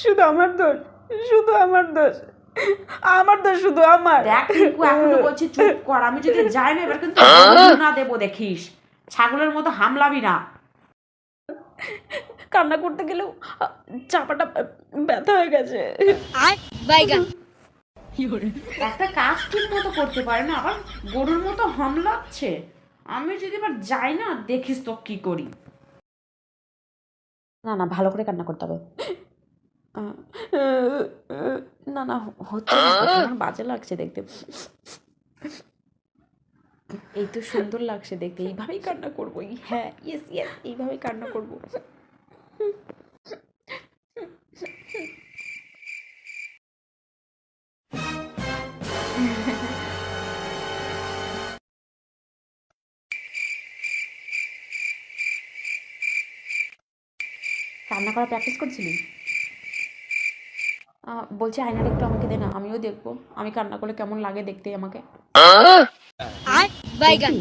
শুধু আমার দোষ, শুধু আমার দোষ, আমার দোষ শুধু আমার। দেখ টিঙ্কু, এখনো বলছি চুপ কর, আমি যদি যাই না এবার কিন্তু না দেবো, দেখিস ছাগলের মতো হামলাবি না। কান্না করতে গেলেও চাপাটা ব্যথা হয়ে গেছে। একটা কাজ ঠিক মতো করতে পারে না, আবার গরুর মতো হামলাচ্ছে। আমি যদি এবার যাই না, দেখিস তো কি করি। না না, ভালো করে কান্না করতে হবে। না না, হচ্ছে না, আমার বাজে লাগছে দেখতে। এই তো সুন্দর লাগছে দেখতে, এইভাবেই কান্না করবো। হ্যাঁ, ইয়েস ইয়েস, এইভাবেই কান্না করবো। কান্না করা প্র্যাকটিস করছিলি? বলছি আয়নাটা একটু আমাকে দে না, আমিও দেখবো আমি কান্না করলে কেমন লাগে দেখতে আমাকে। দেখবি?